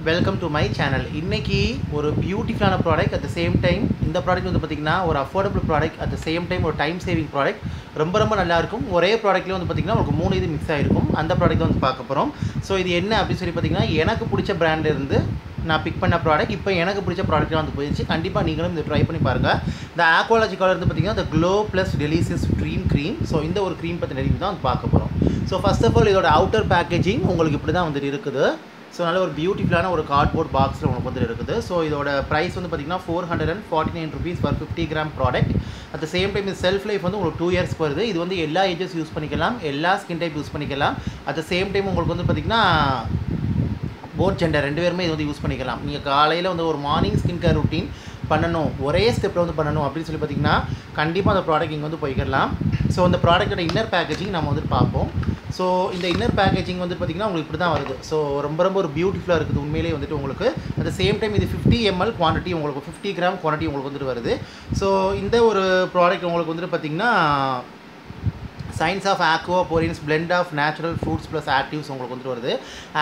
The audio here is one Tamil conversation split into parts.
Welcome to my channel. இன்றைக்கி ஒரு பியூட்டிஃபுல்லான product, at the same time இந்த ப்ராடக்ட் வந்து பார்த்திங்கன்னா ஒரு affordable product, at the same time ஒரு டைம் சேவிங் ப்ராடக்ட். ரொம்ப நல்லாயிருக்கும். ஒரே ப்ராடக்ட்லேயே வந்து பார்த்திங்கன்னா உங்களுக்கு 3 இது மிக்ஸ் ஆகிருக்கும். அந்த ப்ராடக்ட் வந்து பார்க்க போகிறோம். ஸோ இது என்ன அப்படின்னு சொல்லி பார்த்திங்கன்னா, எனக்கு பிடிச்ச பிராண்ட்லேருந்து நான் பிக் பண்ண ப்ராடக்ட் இப்போ எனக்கு பிடிச்ச ப்ராடக்டாக வந்து போயிடுச்சு. கண்டிப்பாக நீங்களும் இதை ட்ரை பண்ணி பாருங்கள். இந்த ஆக்வாலஜி கலர் வந்து பார்த்திங்கன்னா இந்த glow plus delicious cream. So இந்த ஒரு க்ரீம் பற்றி ரிவ்யூ தான் வந்து பார்க்க போகிறோம். ஸோ ஃபர்ஸ்ட் ஆஃப் ஆல் இதோட அவுட்டர் பேக்கேஜிங் உங்களுக்கு இப்படி தான் வந்துட்டு இருக்குது. ஸோ நல்ல ஒரு பியூட்டிஃபுல்லான ஒரு கார்ட்போர்ட் பாக்ஸில் உங்களுக்கு வந்து இருக்குது. ஸோ இதோட ப்ரைஸ் வந்து பார்த்திங்கன்னா 449 rupees for 50 gram product. At the same time இது செல்ஃப் லைஃப் வந்து உங்களுக்கு 2 years வருது. இது வந்து எல்லா ஏஜஸ் யூஸ் பண்ணிக்கலாம், எல்லா ஸ்கின் டைப் யூஸ் பண்ணிக்கலாம். அட் த சேம் டைம் உங்களுக்கு வந்து பார்த்திங்கன்னா போத் ஜெண்டர் 2 பேருமே இது வந்து யூஸ் பண்ணிக்கலாம். நீங்கள் காலையில் வந்து ஒரு மார்னிங் ஸ்கின் கேர் ரொட்டீன் பண்ணணும், ஒரே ஸ்டெப்பில் வந்து பண்ணணும் அப்படின்னு சொல்லி பார்த்திங்கன்னா கண்டிப்பாக அந்த ப்ராடக்ட் இங்கே வந்து போய்க்கலாம். ஸோ அந்த ப்ராடக்ட்டோட இன்னர் பேக்கேஜிங் நம்ம வந்து பார்ப்போம். ஸோ இந்த இன்னர் பேக்கேஜிங் வந்து பார்த்திங்கன்னா உங்களுக்கு இப்படி தான் வருது. ஸோ ரொம்ப ஒரு பியூட்டிஃபுல்லாக இருக்குது உண்மையிலே வந்துட்டு உங்களுக்கு. அட் த சேம் டைம் இது 50 ml குவான்டிட்டி, உங்களுக்கு 50 gram குவான்டிட்டி உங்களுக்கு வந்துட்டு வருது. ஸோ இந்த ஒரு ப்ராடக்ட் உங்களுக்கு வந்துட்டு பார்த்திங்கன்னா science of aquaporins blend of natural fruits plus actives உங்களுக்கு வந்துட்டு வருது.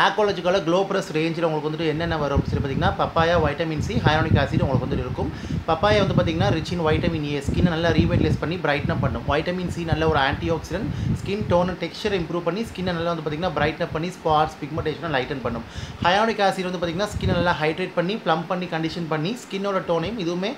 ஆக்வாலஜிக்கலாக க்ளோ ப்ளஸ் ரேஞ்சில் உங்களுக்கு வந்துட்டு என்னென்ன வரும் அப்படின்னு சொல்லி பார்த்திங்கன்னா papaya, vitamin C, hyaluronic acid உங்களுக்கு வந்துட்டு இருக்கும். பப்பாயா வந்து பார்த்திங்கன்னா rich in vitamin A, skin நல்லா ரீவைட்டலைஸ் பண்ணி பிரைட்னப் பண்ணும். வைட்டமின் சி நல்ல ஒரு antioxidant, skin tone and texture improve பண்ணி ஸ்கின் நல்லா வந்து பார்த்திங்கன்னா பிரைட்னப் பண்ணி ஸ்பாட்ஸ் பிக்மெண்டேஷனை லைட்டன் பண்ணும். ஹையாலுரோனிக் ஆசிட் வந்து பார்த்திங்கன்னா ஸ்கின் நல்லா ஹைட்ரேட் பண்ணி ப்ளம் பண்ணி கண்டிஷன் பண்ணி ஸ்கின்னோட டோனையும் இதுவுமே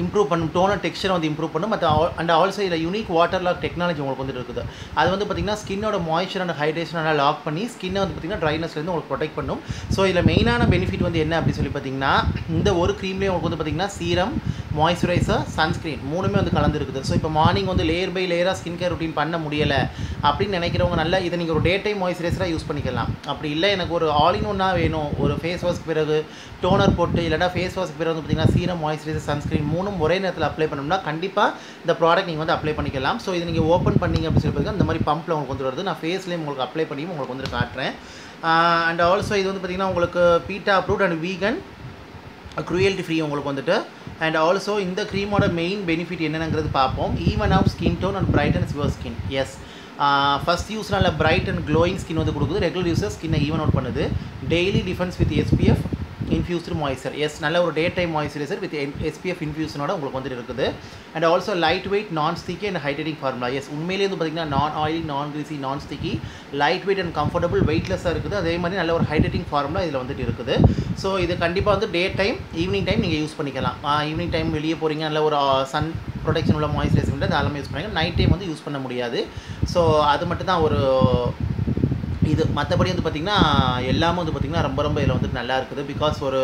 இம்ப்ரூவ் பண்ணும். டோனர் டெக்ஸ்சரை வந்து இம்ப்ரூவ் பண்ணும். அண்ட் ஆல்சோ இதில் யூனிக் வாட்டர் லாக் டெக்னாலஜி உங்களுக்கு வந்துட்டு இருக்குது. அது வந்து பார்த்திங்கன்னா ஸ்கின்னோட மாய்ஸ்சர் அண்ட் ஹைட்ரேஷனை லாக் பண்ணி ஸ்கின்னை வந்து பார்த்திங்கன்னா ட்ரைனஸ்லேருந்து உங்களுக்கு ப்ரொடெக்ட் பண்ணும். ஸோ இதில் மெயினான பெனிஃபிட் வந்து என்ன அப்படின்னு சொல்லி பார்த்திங்கன்னா, இந்த ஒரு க்ரீம்லேயே உங்களுக்கு வந்து பார்த்திங்கன்னா சீரம், மாய்ஸ்சரைசர், சன்ஸ்க்ரீன் 3மே வந்து கலந்துருக்குது. ஸோ இப்போ மார்னிங் வந்து லேயர் பை லேயராக ஸ்கின் கேர் ரொட்டீன் பண்ண முடியலை அப்படின்னு நினைக்கிறவங்க நல்லா இதை நீங்கள் ஒரு டே டைம் மாய்ஸ்சரைசராக யூஸ் பண்ணிக்கலாம். அப்படி இல்லை எனக்கு ஒரு ஆல் இன் ஒன்னாக வேணும், ஒரு ஃபேஸ் வாஷ்க்கு பிறகு டோனர் போட்டு இல்லைனா ஃபேஸ் வாஷ்க்கு பிறகு வந்து பார்த்திங்கன்னா சீரம், மாய்ஸ்சரைசர், சன்ஸ்க்ரீன் 3ம் ஒரே நேரத்தில் அப்ளை பண்ணோம்னா கண்டிப்பாக இந்த ப்ராடக்ட் நீங்கள் வந்து அப்ளை பண்ணிக்கலாம். ஸோ இது நீங்கள் ஓப்பன் பண்ணிங்க அப்படின்னு சொல்லி பார்த்தீங்கன்னா இந்த மாதிரி பம்பில் உங்களுக்கு வந்து வருது. நான் ஃபேஸ்லேயும் உங்களுக்கு அப்ளை பண்ணி உங்களுக்கு வந்து காட்டுறேன். அண்ட் ஆல்சோ இது வந்து பார்த்திங்கன்னா உங்களுக்கு beta approved and vegan, cruelty free உங்களுக்கு வந்துட்டு. அண்ட் ஆல்சோ இந்த க்ரீமோட மெயின் பெனிஃபிட் என்னென்னங்கிறது பார்ப்போம். Even of skin tone and brightens your skin. Yes, first use நல்ல பிரைட் அண்ட் க்ளோயிங் ஸ்கின் வந்து கொடுக்குது. ரெகுலர் யூஸர் ஸ்கின்னை ஈவன் அவுட் பண்ணுது. Daily defence with SPF infused moisture. Yes, நல்ல ஒரு day time moisturiser with SPF இன்ஃபியூஷனோட உங்களுக்கு வந்துட்டு இருக்குது. And also light weight, non sticky and hydrating formula. Yes, உண்மையிலேயே வந்து பார்த்திங்கன்னா non oily, non greasy, non sticky, light weight and comfortable, வெயிட்லெஸ்ஸாக இருக்குது. அதே மாதிரி நல்ல ஒரு ஹைட்ரேட்டிங் ஃபார்முலா இதில் வந்துட்டு இருக்குது. ஸோ இது கண்டிப்பாக வந்து டே டைம், ஈவினிங் டைம் நீங்கள் யூஸ் பண்ணிக்கலாம். ஈவினிங் டைம் வெளியே போகிறீங்க, நல்ல ஒரு சன் ப்ரொடெக்ஷன் உள்ள மாய்ஸ்சரைசர் வந்து அதெல்லாமே யூஸ் பண்ணிக்கலாம். நைட் டைம் வந்து யூஸ் பண்ண முடியாது. ஸோ அது மட்டும் தான் ஒரு இது. மற்றபடி வந்து பார்த்திங்கன்னா எல்லாமே வந்து பார்த்திங்கன்னா ரொம்ப இதில் வந்துட்டு நல்லா இருக்குது. பிகாஸ் ஒரு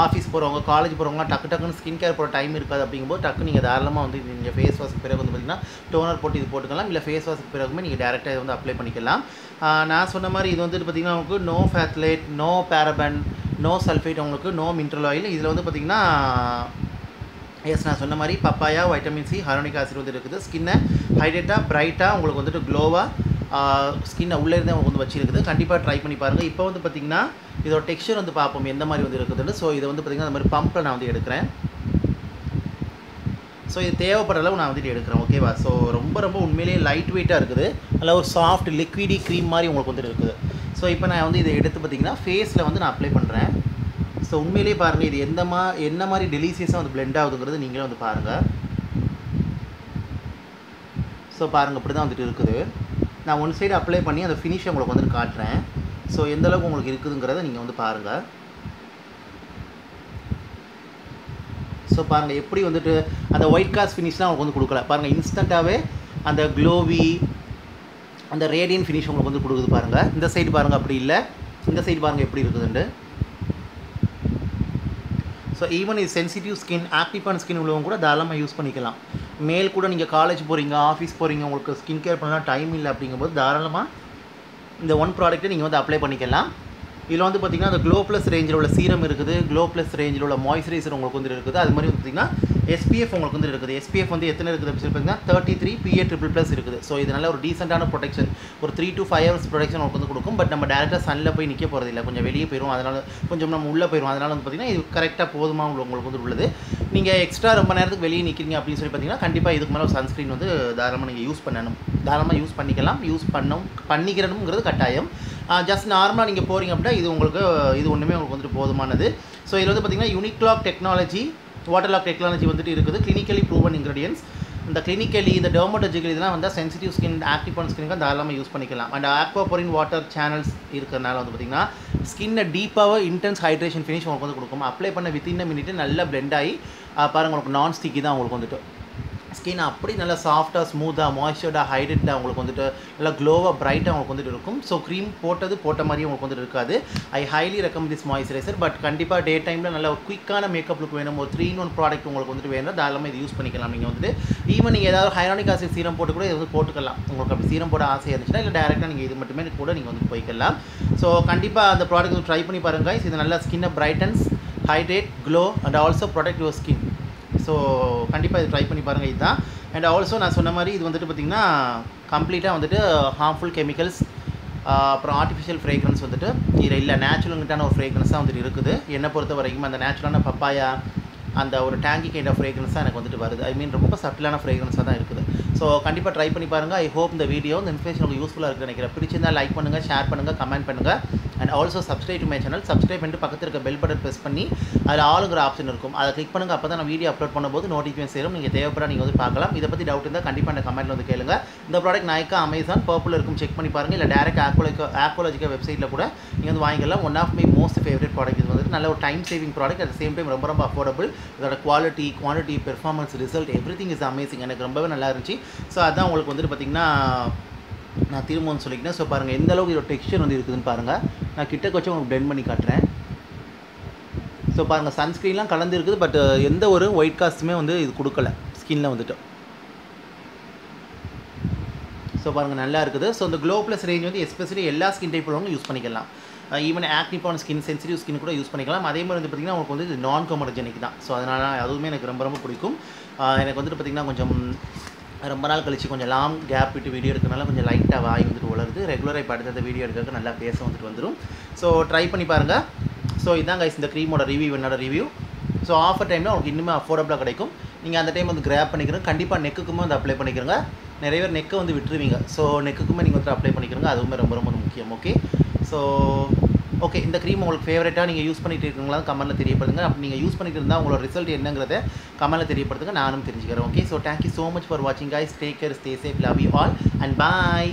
ஆஃபீஸ் போகிறவங்க, காலேஜ் போகிறவங்க டக்குன்னு ஸ்கின் கேர் போகிற டைம் இருக்காது. அப்படிங்கும்போது டக்கு நீங்கள் தாராளமாக வந்து நீங்கள் ஃபேஸ் வாஷ்க்கு பிறகு வந்து பார்த்திங்கன்னா டோனர் போட்டு இது போட்டுக்கலாம். இல்லை ஃபேஸ் வாஷ்க்கு பிறகுமே நீங்கள் டேரெக்டாக இதை வந்து அப்ளை பண்ணிக்கலாம். நான் சொன்ன மாதிரி இது வந்துட்டு பார்த்திங்கன்னா உங்களுக்கு no phthalate, no paraben, no sulphate, உங்களுக்கு நோ மினரல் ஆயில். இதில் வந்து பார்த்திங்கன்னா எஸ், நான் சொன்ன மாதிரி papaya, vitamin C, hyaluronic acid வந்து இருக்குது. ஸ்கின்னை ஹைட்ரேட்டாக, பிரைட்டாக, உங்களுக்கு வந்துட்டு க்ளோவாக ஸ்கின்னை உள்ளே இருந்தே உங்களுக்கு வந்து வச்சிருக்குது. கண்டிப்பாக ட்ரை பண்ணி பாருங்கள். இப்போ வந்து பார்த்திங்கன்னா இதோட டெக்ஸ்சர் வந்து பார்ப்போம் எந்த மாதிரி வந்து இருக்குதுன்னு. ஸோ இதை வந்து பார்த்திங்கன்னா அந்த மாதிரி பம்பில் நான் வந்து எடுக்கிறேன். ஸோ இது தேவைப்படுற அளவு நான் வந்துட்டு எடுக்கிறேன். ஓகேவா? ஸோ ரொம்ப உண்மையிலேயே லைட் வெயிட்டாக இருக்குது. நல்லா ஒரு சாஃப்ட் லிக்விடி க்ரீம் மாதிரி உங்களுக்கு வந்துட்டு இருக்குது. ஸோ இப்போ நான் வந்து இதை எடுத்து பார்த்திங்கன்னா ஃபேஸில் வந்து நான் அப்ளை பண்ணுறேன். ஸோ உண்மையிலேயே பாருங்கள் இது என்ன மாதிரி டெலிசியஸாக வந்து பிளெண்ட் ஆகுதுங்கிறது நீங்களே வந்து பாருங்கள். ஸோ பாருங்கள் இப்படி தான் வந்துட்டு இருக்குது. நான் ஒன் சைடு அப்ளை பண்ணி அந்த ஃபினிஷை உங்களுக்கு வந்துட்டு காட்டுறேன். ஸோ எந்தளவுக்கு உங்களுக்கு இருக்குதுங்கிறத நீங்கள் வந்து பாருங்கள். ஸோ பாருங்கள் எப்படி வந்துட்டு அந்த ஒயிட் காஸ்ட் ஃபினிஷ்லாம் உங்களுக்கு வந்து கொடுக்கல. பாருங்கள் இன்ஸ்டண்ட்டாகவே அந்த க்ளோவி, அந்த ரேடியன் ஃபினிஷ் உங்களுக்கு வந்து கொடுக்குது. பாருங்கள் இந்த சைடு பாருங்கள் அப்படி இல்லை, இந்த சைடு பாருங்கள் எப்படி இருக்குதுன்ட்டு. ஸோ ஈவன் இது சென்சிட்டிவ் ஸ்கின், ஆக்டிவான ஸ்கின் உள்ளவங்க கூட தாராளமாக யூஸ் பண்ணிக்கலாம். மேல் கூட நீங்கள் காலேஜ் போகிறீங்க, ஆஃபீஸ் போகிறீங்க, உங்களுக்கு ஸ்கின் கேர் பண்ணலாம் டைம் இல்லை அப்படிங்கும்போது தாராளமாக இந்த ஒன் ப்ராடக்ட்டை நீங்கள் வந்து அப்ளை பண்ணிக்கலாம். இதில் வந்து பார்த்திங்கன்னா அந்த க்ளோ ப்ளஸ் ரேஞ்சில் உள்ள சீரம் இருக்குது, க்ளோ ப்ளஸ் ரேஞ்சில் உள்ள மாய்ஸ்சரைசர் உங்களுக்கு வந்து இருக்குது. அது மாதிரி வந்து பார்த்திங்கன்னா SPF உங்களுக்கு வந்து இருக்குது. SPF வந்து எத்தனை இருக்குது அப்படின்னு சொல்லி பார்த்தீங்கன்னா 33 PA++ இருக்குது. ஸோ இது நல்ல ஒரு டீசெண்டான ப்ரொடெக்ஷன், ஒரு 3 to 5 hours ப்ரொடெக்ஷன் உங்களுக்கு வந்து கொடுக்கும். பட் நம்ம டேரெக்டாக சன்னில் போய் நிற்க போகிறது இல்லை, கொஞ்சம் வெளியே போயிடும். அதனால் கொஞ்சம் நம்ம உள்ளே போயிடும். அதனால் வந்து பார்த்திங்கன்னா இது கரெக்டாக போதுமாக உங்களுக்கு வந்து உள்ளது. நீங்கள் எக்ஸ்ட்ரா ரொம்ப நேரத்துக்கு வெளியே நிற்கிறீங்க அப்படின்னு சொல்லி பார்த்தீங்கன்னா கண்டிப்பாக இதுக்கு மேலே சன்ஸ்க்ரீன் வந்து தாராளமாக நீங்கள் யூஸ் பண்ணணும், தாராளமாக யூஸ் பண்ணிக்கலாம். பண்ணிக்கிறணுங்கிறது கட்டாயம். ஜஸ்ட் நார்மலாக நீங்கள் போகிறீங்க அப்படின்னா இது உங்களுக்கு இது ஒன்றுமே உங்களுக்கு வந்துட்டு போதுமானது. ஸோ இதில் வந்து பார்த்திங்கன்னா unique lock technology, water lock technology வந்துட்டு இருக்குது. Clinically proven ingredients. இந்த கிளினிக்கலி இந்த டெர்மோலஜிக்கல் இதெல்லாம் வந்து சென்சிட்டிவ் ஸ்கின், ஆக்டிவ் பண்ண ஸ்கின்னுக்கு தாராளமாக யூஸ் பண்ணிக்கலாம். அண்ட் ஆக்வாபோரின் வாட்டர் சேனல்ஸ் இருக்கிறனால வந்து பார்த்திங்கன்னா ஸ்கின்னை டீப்பாக இன்டென்ஸ் ஹைட்ரேஷன் ஃபினிஷ் உங்களுக்கு வந்து கொடுக்கும். அப்ளை பண்ண வித்தின் அ மினிட் நல்லா பிளெண்ட் ஆகி பாருங்கள் உங்களுக்கு நான் ஸ்டிக்கி தான் உங்களுக்கு வந்துட்டு ஸ்கின் அப்படி நல்லா சாஃப்டாக, ஸ்மூத்தாக, மாய்ஸ்சர்டாக, ஹைட்ரேட்டாக உங்களுக்கு வந்துட்டு நல்லா க்ளோவாக, பிரைட்டாக உங்களுக்கு வந்துட்டு இருக்கும். ஸோ க்ரீம் போட்ட மாதிரியும் உங்களுக்கு வந்துட்டு இருக்காது. ஐ highly recommend this moisturiser. But கண்டிப்பாக டே டைமில் நல்லா ஒரு குயிக்கான மேக்கப் லுக் வேணும், ஒரு 3-in-1 ப்ராடக்ட் உங்களுக்கு வந்துட்டு வேணும், தாராளமாக இது யூஸ் பண்ணிக்கலாம். நீங்கள் வந்துட்டு ஈவன் நீங்கள் ஏதாவது ஹைலானிக் ஆசிட் சீரம் போட்டு கூட இது வந்து போட்டுக்கலாம். உங்களுக்கு அப்படி சீரம் போட ஆசையாக இருந்துச்சுன்னா இல்லை டேரெக்டாக நீங்கள் இது மட்டுமே கூட நீங்கள் வந்து போய்க்கலாம். ஸோ கண்டிப்பாக அந்த ப்ராடக்ட் வந்து ட்ரை பண்ணி பாருங்கள். இது நல்லா ஸ்கின்னை brightens, hydrate, glow and also protect your skin. So கண்டிப்பாக இது ட்ரை பண்ணி பாருங்கள். இதுதான். அண்ட் ஆல்சோ நான் சொன்ன மாதிரி இது வந்துட்டு பார்த்திங்கன்னா கம்ப்ளீட்டாக வந்துட்டு ஹார்ம்ஃபுல் கெமிக்கல்ஸ் அப்புறம் ஆர்டிஃபிஷியல் ஃப்ரேக்ரன்ஸ் வந்துட்டு இதில் இல்லை, நேச்சுரல்கிட்டான ஒரு ஃப்ரேக்ரன்ஸ் தான் வந்துட்டு இருக்குது. என்னை பொறுத்த வரைக்கும் அந்த நேச்சுரலான பப்பாயா அந்த ஒரு டேங்கி கைண்ட் ஆஃப் ஃப்ரேக்ரன்ஸ் தான் எனக்கு வந்துட்டு வருது. ஐ மீன் ரொம்ப சட்டிலான ஃப்ரேக்ரன்ஸாக தான் இருக்குது. ஸோ கண்டிப்பாக ட்ரை பண்ணி பாருங்கள். ஐ ஹோப் இந்த வீடியோ இந்த இன்ஃபர்மேஷன் உங்களுக்கு யூஸ்ஃபுல்லாக இருக்குது நினைக்கிறேன். பிடிச்சிருந்தால் லைக் பண்ணுங்கள், ஷேர் பண்ணுங்கள், கமெண்ட் பண்ணுங்கள். And also subscribe to my channel. Subscribe பண்ணிட்டு பக்கத்தில் இருக்க பெல் பட்டன் ப்ரெஸ் பண்ணி அதில் ஆளுங்கிற ஆப்ஷன் இருக்கும், அதை கிளிக் பண்ணுங்கள். அப்போ தான் நான் வீடியோ அப்லோட் பண்ணும்போது நோட்டிஃபிகேஷன் சேரும். நீங்கள் தேவைப்பட நீங்கள் வந்து பார்க்கலாம். இதை பற்றி டவுட் இருந்தால் கண்டிப்பாக அந்த கமெண்ட்டில் வந்து கேளுங்க. இந்த ப்ராடக்ட் நாய்க்கா அமேசான் பர்பிள் இருக்கும், செக் பண்ணி பாருங்கள். இல்லை டேரக்ட் ஆக்வாலஜிக்கா வெப்சைட்டில் கூட நீங்கள் வந்து வாங்கிக்கலாம். One of my most favourite product. இது வந்துட்டு நல்ல ஒரு time saving product, at same time ரொம்ப அஃபோர்டபுள். இதோட quality, performance, result everything is amazing. எனக்கு ரொம்பவே நல்லா இருந்துச்சு. ஸோ அதான் உங்களுக்கு வந்துட்டு பார்த்திங்கன்னா நான் திரும்பவும் சொல்லிக்கிட்டேன். ஸோ பாருங்கள் எந்த அளவுக்கு இதோட டெக்ஸ்சர் வந்து இருக்குதுன்னு பாருங்கள். நான் கிட்ட வச்சு உங்களுக்கு பிளெண்ட் பண்ணி காட்டுறேன். ஸோ பாருங்கள் சன்ஸ்க்ரீன்லாம் கலந்து இருக்குது. பட் எந்த ஒரு ஒயிட் காஸ்ட்டுமே வந்து இது கொடுக்கல ஸ்கின்னில் வந்துட்டு. ஸோ பாருங்கள் நல்லா இருக்குது. ஸோ இந்த க்ளோ ப்ளஸ் ரேஞ்ச் வந்து எஸ்பெஷலி எல்லா ஸ்கின் டைப் உள்ளவங்க யூஸ் பண்ணிக்கலாம். ஈவன் ஆக்னிபான் ஸ்கின், சென்சிட்டிவ் ஸ்கின் கூட யூஸ் பண்ணிக்கலாம். அதே மாதிரி வந்து பார்த்திங்கன்னா உங்களுக்கு வந்து இது நான் கமர்ஜெனிக் தான். ஸோ அதனால் அதுவுமே எனக்கு ரொம்ப பிடிக்கும். எனக்கு வந்துட்டு பார்த்திங்கன்னா கொஞ்சம் ரொம்ப நாள் கழிச்சு கொஞ்சம் லாங் கேப் விட்டு வீடியோ எடுக்கிறனால கொஞ்சம் லைட்டாக வாய் வந்துட்டு வளருது. ரெகுலராக இப்போ அடுத்த வீடியோ எடுக்கிறதுக்கு நல்லா பேச வந்துட்டு வந்துடும். ஸோ ட்ரை பண்ணி பாருங்கள். ஸோ இதான் கைஸ் இந்த க்ரீமோட ரிவ்யூ, என்னோட ரிவ்யூ. ஸோ ஆஃபர் டைமில் உங்களுக்கு இன்னுமே அஃபோர்டபுளாக கிடைக்கும். நீங்கள் அந்த டைம் வந்து கிராப் பண்ணிக்கிறோங்க. கண்டிப்பாக நெக்குக்குமே வந்து அப்ளை பண்ணிக்கிறோங்க. நிறைய பேர் நெக்கை வந்து விட்டுருவீங்க. ஸோ நெக்குக்குமே நீங்கள் வந்து அப்ளை பண்ணிக்கிறோங்க. அதுவுமே ரொம்ப முக்கியம். ஓகே. ஸோ ஓகே, இந்த க்ரீம் உங்களுக்கு ஃபேவரட்டாக நீங்கள் யூஸ் பண்ணிட்டு இருக்கீங்களா கமெண்ட்டில் தெரியப்படுத்துங்க. அப்படி நீங்கள் யூஸ் பண்ணிட்டு இருந்தால் உங்களோட ரிசல்ட் என்னங்கிறத கமெண்ட்டில் தெரியப்படுத்துங்க, நானும் தெரிஞ்சுக்கிறேன். Okay. So thank you so much for வாட்சிங் guys. Take care, stay safe, love you all and bye.